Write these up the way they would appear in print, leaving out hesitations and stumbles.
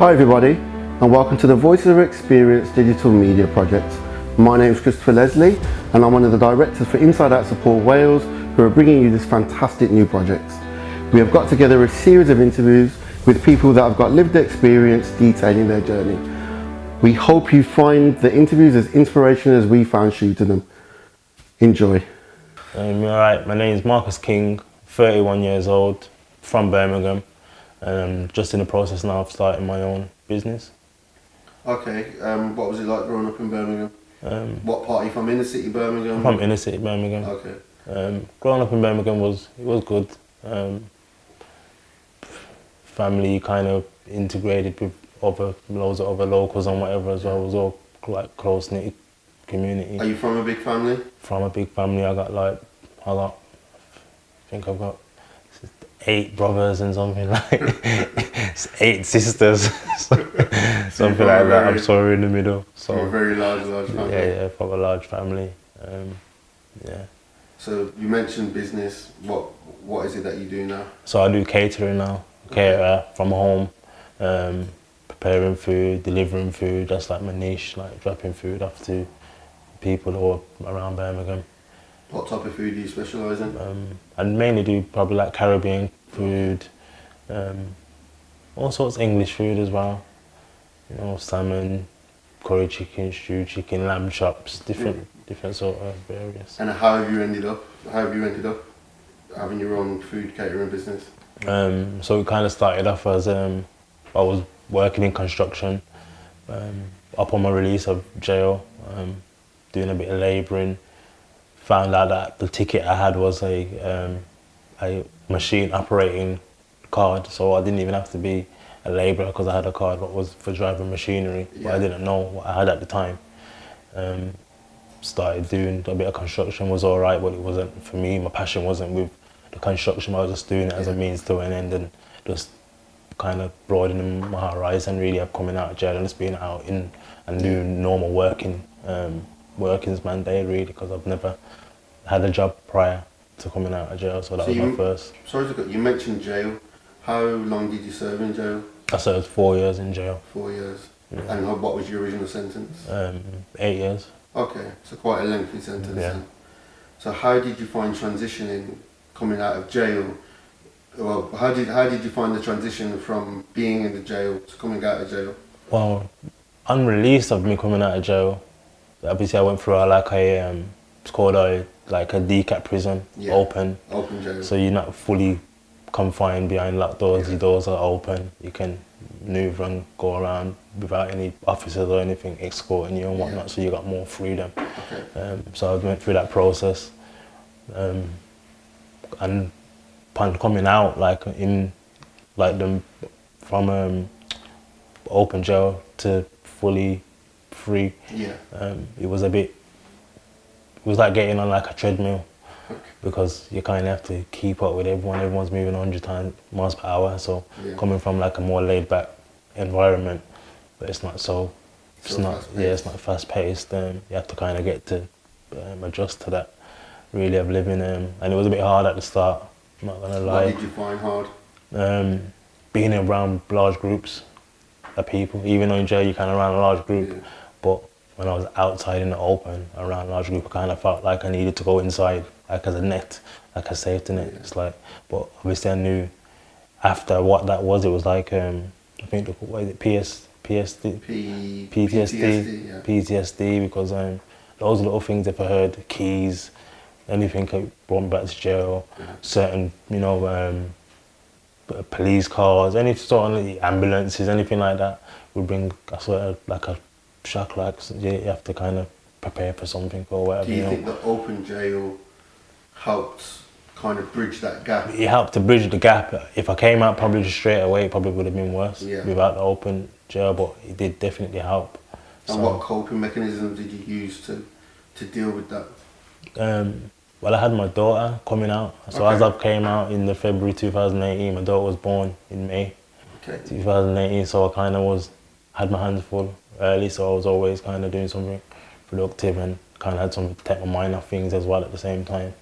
Hi everybody, and welcome to the Voices of Experience Digital Media Project. My name is Christopher Leslie, and I'm one of the directors for Inside Out Support Wales, who are bringing you this fantastic new project. We have got together a series of interviews with people that have got lived experience detailing their journey. We hope you find the interviews as inspirational as we found shooting them. Enjoy. Alright, my name is Marcus King, 31 years old, from Birmingham. Just in the process now of starting my own business. Okay, what was it like growing up in Birmingham? What part are you from? Inner city Birmingham? I'm from inner city Birmingham. Okay. Growing up in Birmingham was good. Family kind of integrated with loads of other locals and whatever as well. It was all like close knit community. Are you from a big family? From a big family, I think I've got 8 brothers and something like 8 sisters, something like that. I'm sorry, in the middle. So from a very large family. Yeah, from a large family. Yeah. So you mentioned business. What is it that you do now? So I do catering now. Caterer from home, preparing food, delivering food. That's like my niche, like dropping food off to people who are around Birmingham. What type of food do you specialise in? I mainly do probably like Caribbean food, all sorts of English food as well. You know, salmon, curry chicken, stew chicken, lamb chops, different sort of various. And how have you ended up having your own food catering business? So it kind of started off as I was working in construction, upon my release of jail, doing a bit of labouring. Found out that the ticket I had was a machine operating card, so I didn't even have to be a labourer because I had a card that was for driving machinery, but I didn't know what I had at the time. Started doing a bit of construction, was alright, but it wasn't for me. My passion wasn't with the construction. I was just doing it as a means to an end and just kind of broadening my horizon. Really, I'm coming out of jail and just being out in and doing normal workings man day, really, because I've never had a job prior to coming out of jail, so that was my first. Sorry to cut, you mentioned jail. How long did you serve in jail? I served 4 years in jail. 4 years. Yeah. And what was your original sentence? 8 years. Okay, so quite a lengthy sentence. Yeah. Then. So how did you find transitioning coming out of jail? Well, how did you find the transition from being in the jail to coming out of jail? Well, on release of me coming out of jail, obviously I went through it's called a DCAT prison, open jail. So you're not fully confined behind locked doors. Your doors are open. You can move and go around without any officers or anything escorting you and whatnot. So you got more freedom. Okay. So I went through that process, and upon coming out, from open jail to fully free. Yeah. It was like getting on like a treadmill, because you kind of have to keep up with everyone. Everyone's moving 100 miles per hour. So coming from like a more laid back environment, but it's not it's not fast paced. You have to kind of get to adjust to that, really, of living. And it was a bit hard at the start, I'm not gonna lie. What did you find hard? Being around large groups of people. Even though in jail you kind of around a large group, but when I was outside in the open around a large group, I kind of felt like I needed to go inside, like as a net, like a safety net. It's like, but obviously I knew after what that was, it was like I think what is it, PTSD, because those little things, if I heard keys, anything could brought me back to jail. Certain, police cars, any sort of ambulances, anything like that would bring a sort of like a shock, like you have to kind of prepare for something or whatever. Do you think the open jail helped kind of bridge that gap? It helped to bridge the gap. If I came out probably just straight away, it probably would have been worse without the open jail, but it did definitely help. And what coping mechanisms did you use to deal with that? Well, I had my daughter coming out, so as I came out in the February 2018, my daughter was born in May 2018, so I kind of had my hands full early, so I was always kind of doing something productive and kind of had something to take my mind off things as well at the same time.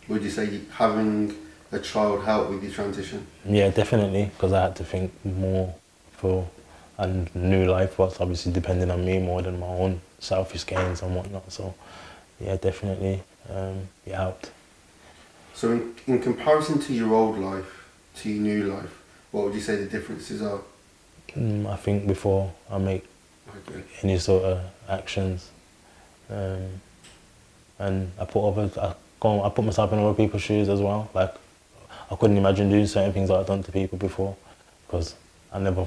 Would you say having a child helped with your transition? Yeah, definitely, because I had to think more for and new life was obviously depending on me more than my own selfish gains and whatnot. So yeah, definitely it helped. So in comparison to your old life, to your new life, what would you say the differences are? I think before I make any sort of actions, and I put myself in other people's shoes as well. Like I couldn't imagine doing certain things that I've done to people before, because I never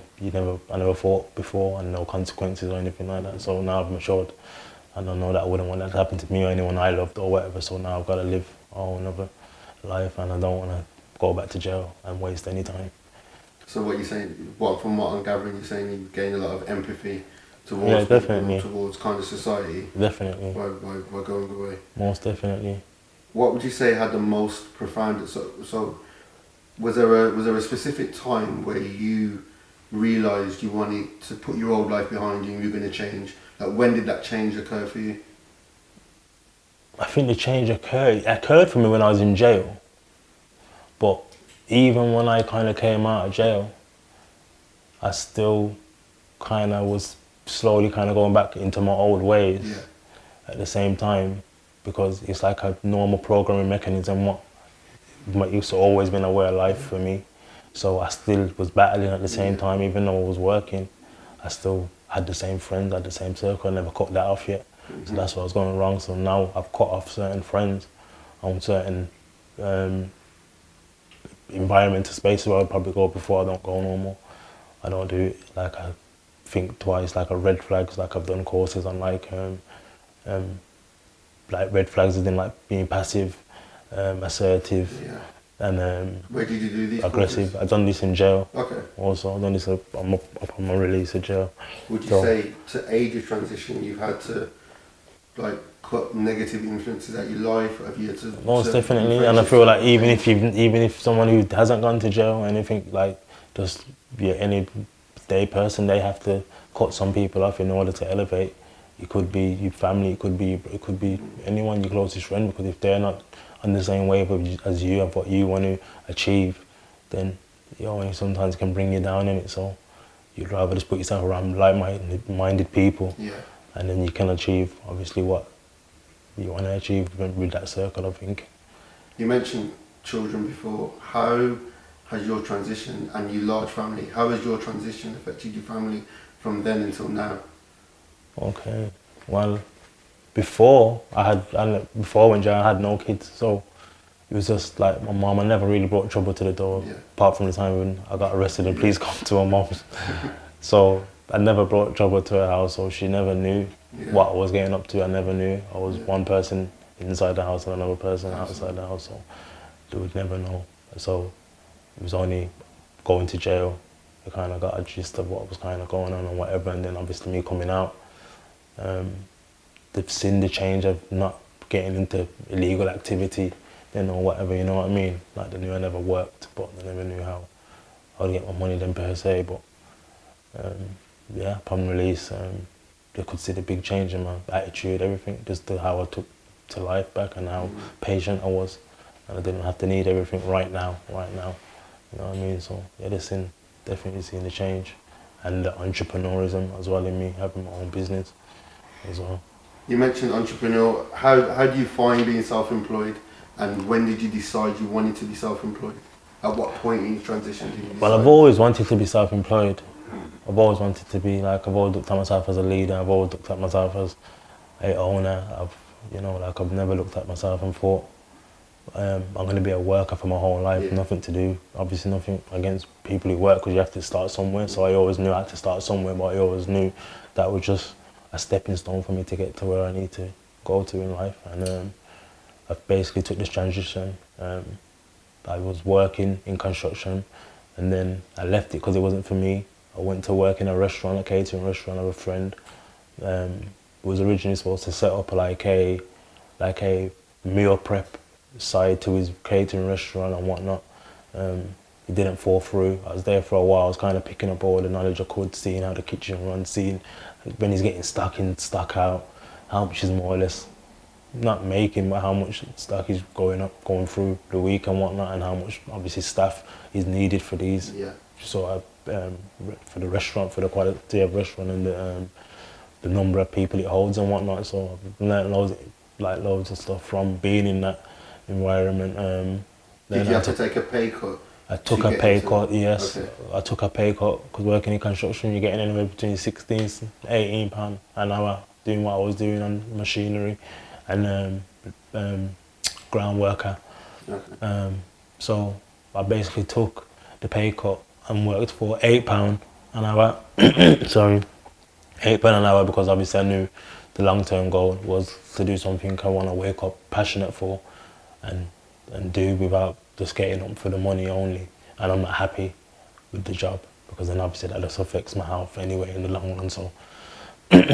thought before, and no consequences or anything like that. So now I've matured, and I know that I wouldn't want that to happen to me or anyone I loved or whatever. So now I've got to live a whole another life, and I don't want to go back to jail and waste any time. So what you're saying, from what I'm gathering, you're saying you gain a lot of empathy towards Yeah, people, definitely. towards kind of society Definitely. by going away. Most definitely. What would you say had the most profound? So was there a specific time where you realised you wanted to put your old life behind you and you were going to change? Like when did that change occur for you? I think the change occurred. It occurred for me when I was in jail. But even when I kind of came out of jail, I still kind of was slowly kind of going back into my old ways at the same time, because it's like a normal programming mechanism what used to always been a way of life for me. So I still was battling at the same time, even though I was working. I still had the same friends, had the same circle. I never cut that off yet. So that's what was going wrong. So now I've cut off certain friends on certain environmental spaces where I'd probably go before I don't go no more. I don't do it. Like I think twice, like a red flags. Like I've done courses on like red flags as in like being passive, assertive, and where did you do these aggressive. courses? I've done this in jail. Okay. Also, I've done this upon my release of jail. Would you say to aid your transition, you've had to like cut negative influences out your life? Have you had to? Most definitely, and I feel like even if someone who hasn't gone to jail or anything, like just any day person, they have to cut some people off in order to elevate. It could be your family, it could be anyone, your closest friend, because if they're not on the same wave as you and what you want to achieve, then it sometimes can bring you down in it. So you'd rather just put yourself around like-minded people, and then you can achieve obviously what you want to achieve with that circle of thinking. You mentioned children before. How has your transition, and your large family, how has your transition affected your family from then until now? Okay, well, before I went jail, I had no kids, so it was just like my mum. I never really brought trouble to the door, apart from the time when I got arrested and police come to my mum's. So I never brought trouble to her house, so she never knew what I was getting up to. I never knew. I was one person inside the house and another person outside the house, so they would never know. So it was only going to jail, I kind of got a gist of what was kind of going on and whatever, and then obviously me coming out. They've seen the change of not getting into illegal activity, or whatever, you know what I mean? Like they knew I never worked, but they never knew how I'd get my money then per se. But upon release, they could see the big change in my attitude, everything, just how I took to life back and how patient I was, and I didn't have to need everything right now, you know what I mean? So yeah, they've definitely seen the change, and the entrepreneurism as well in me, having my own business as well. You mentioned entrepreneur. How do you find being self-employed, and when did you decide you wanted to be self-employed? At what point in your transition did you decide? Well, I've always wanted to be self-employed. I've always wanted to be I've always looked at myself as a leader. I've always looked at myself as an owner. I've never looked at myself and thought I'm going to be a worker for my whole life. Nothing to do. Obviously, nothing against people who work, because you have to start somewhere. So I always knew I had to start somewhere, but I always knew that was just a stepping stone for me to get to where I need to go to in life. And I basically took this transition. I was working in construction, and then I left it because it wasn't for me. I went to work in a restaurant, a catering restaurant of a friend. Was originally supposed to set up like a meal prep side to his catering restaurant and whatnot. It didn't fall through. I was there for a while. I was kind of picking up all the knowledge I could, seeing how the kitchen runs, seeing when he's getting stuck in, stuck out, how much is more or less not making, but how much stock is going through the week and whatnot, and how much obviously staff is needed for these. So I for the restaurant, for the quality of restaurant and the number of people it holds and whatnot. So I've learned loads of stuff from being in that environment. Did you have to take a pay cut? I took a pay cut, yes. Okay. I took a pay cut because working in construction, you're getting anywhere between 16 and 18 pound an hour doing what I was doing on machinery and ground worker. Okay. So I basically took the pay cut and worked for £8 an hour. Sorry, £8 an hour, because obviously I knew the long-term goal was to do something I want to wake up passionate for and do without just getting up for the money only. And I'm not happy with the job because then obviously that just affects my health anyway in the long run. So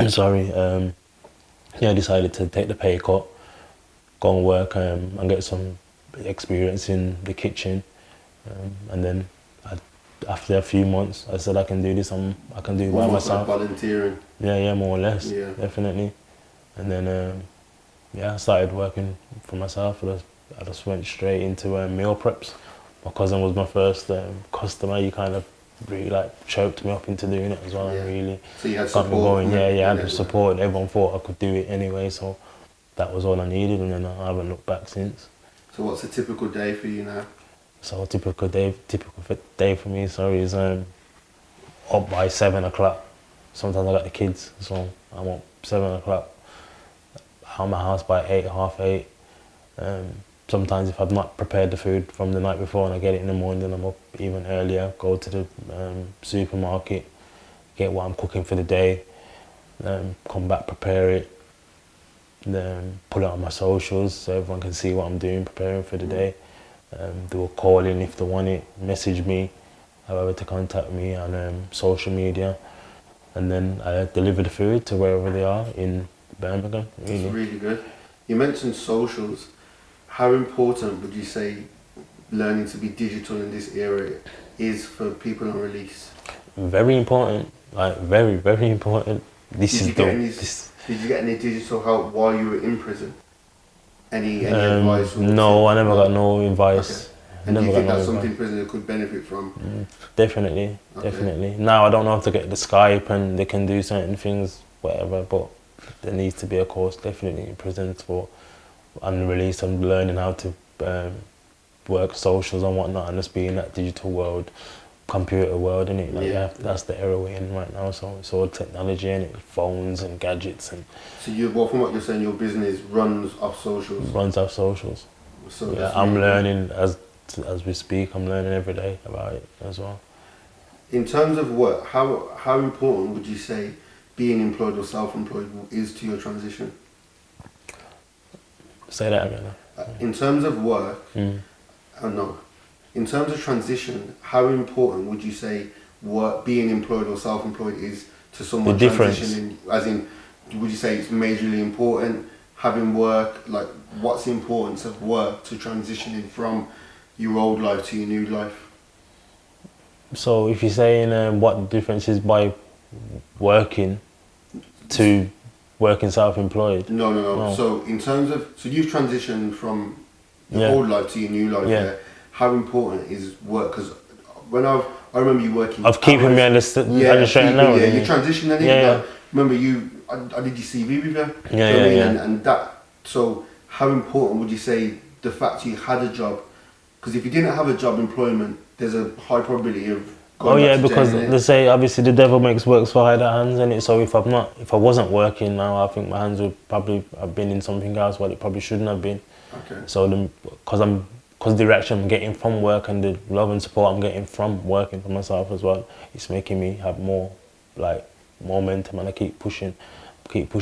sorry, I decided to take the pay cut, go and work and get some experience in the kitchen, and then after a few months I said I can do this, I can do it by myself. Like volunteering? Yeah, more or less, yeah. Definitely. And then I started working for myself. I just went straight into meal preps. My cousin was my first customer. He kind of really choked me up into doing it as well. Yeah. And really so you had got me support? going. Yeah, I had support. Everyone thought I could do it anyway, so that was all I needed, and then I haven't looked back since. So what's a typical day for you now? So a typical day for me, is up by 7 o'clock. Sometimes I got the kids, so I'm up 7 o'clock. Out of my house by 8, half 8. Sometimes if I've not prepared the food from the night before and I get it in the morning, then I'm up even earlier, go to the supermarket, get what I'm cooking for the day, come back, prepare it, then put it on my socials so everyone can see what I'm doing, preparing for the day. Do a call in if they want it, message me, however to contact me on social media, and then I deliver the food to wherever they are in Birmingham. Really. That's really good. You mentioned socials. How important would you say learning to be digital in this area is for people on release? Very important, very, very important. Did you get any digital help while you were in prison? Any advice? No, I never got no advice. Okay. And do you think that's something prisoners could benefit from? Definitely, definitely. Now I don't know if they get the Skype and they can do certain things, whatever, but there needs to be a course definitely in prisons for on release and learning how to work socials and whatnot, and just be in that digital world, computer world, innit? That's the era we're in right now. So it's all technology, innit? Phones and gadgets and. So from what you're saying, your business runs off socials. Runs off socials. So yeah, I'm learning as we speak. I'm learning every day about it as well. In terms of work, how important would you say being employed or self-employed is to your transition? Say that again. In terms of work, in terms of transition, how important would you say being employed or self-employed is to someone transitioning? As in, would you say it's majorly important having work? Like, what's the importance of work to transitioning from your old life to your new life? So if you're saying what the difference is by working to working self-employed? No. So in terms of, you've transitioned from your old life to your new life. Yeah. How important is work? Because when I remember you working. Of keeping me on the straight and narrow. Yeah, you transitioned. Yeah. Remember I did your CV with you. Yeah. And that. So how important would you say the fact you had a job? Because if you didn't have a job, employment, there's a high probability of. Because they say obviously the devil makes works for idle hands, and so if I wasn't working now, I think my hands would probably have been in something else, what it probably shouldn't have been. Okay. So because the reaction I'm getting from work and the love and support I'm getting from working for myself as well, it's making me have more momentum, and I keep pushing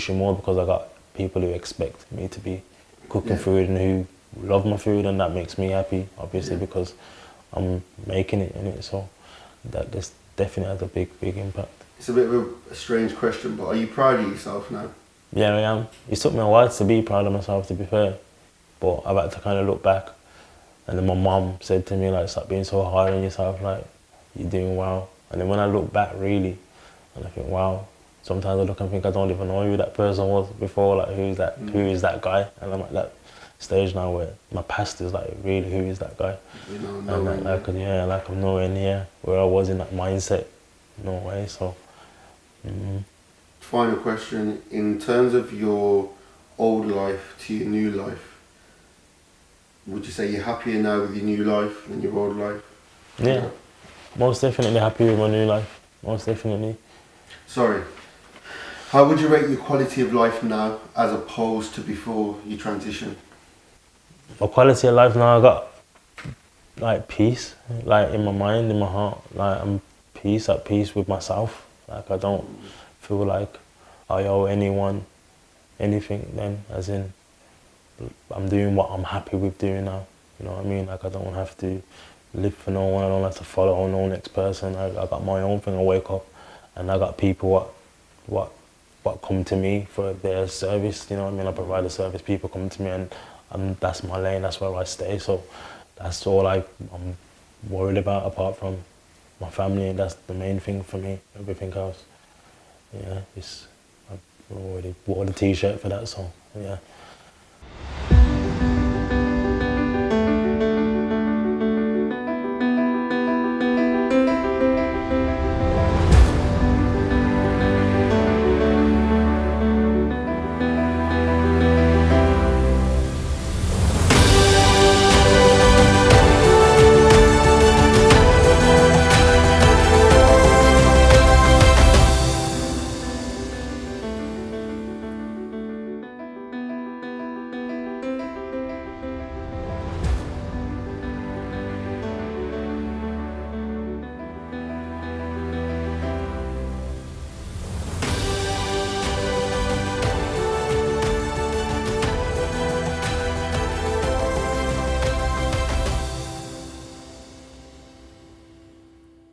more because I got people who expect me to be cooking food and who love my food, and that makes me happy, obviously, because I'm making it in it. So that just definitely has a big impact. It's a bit of a strange question, but are you proud of yourself now? Yeah, I am. It took me a while to be proud of myself, to be fair, but I've had to kind of look back. And then my mum said to me, stop being so hard on yourself, you're doing well. And then when I look back, really, and I think, wow, sometimes I look and think I don't even know who that person was before, who is that guy? And I'm like, stage now where my past is like, really, who is that guy? You know, And nowhere near. like I'm nowhere near where I was in that mindset. No way. So. Final question, in terms of your old life to your new life, would you say you're happier now with your new life than your old life? Yeah, most definitely happy with my new life. Most definitely. Sorry. How would you rate your quality of life now as opposed to before you transition? My quality of life now, I got like peace, like in my mind, in my heart. Like I'm at peace with myself. Like I don't feel like I owe anyone anything then, as in I'm doing what I'm happy with doing now. You know what I mean? Like I don't have to live for no one. I don't have to follow no next person. I got my own thing. I wake up, and I got people what come to me for their service. You know what I mean? I provide a service. People come to me, and that's my lane. That's where I stay. So that's all I'm worried about, apart from my family. And that's the main thing for me. Everything else, yeah, I already bought a T-shirt for that. So yeah.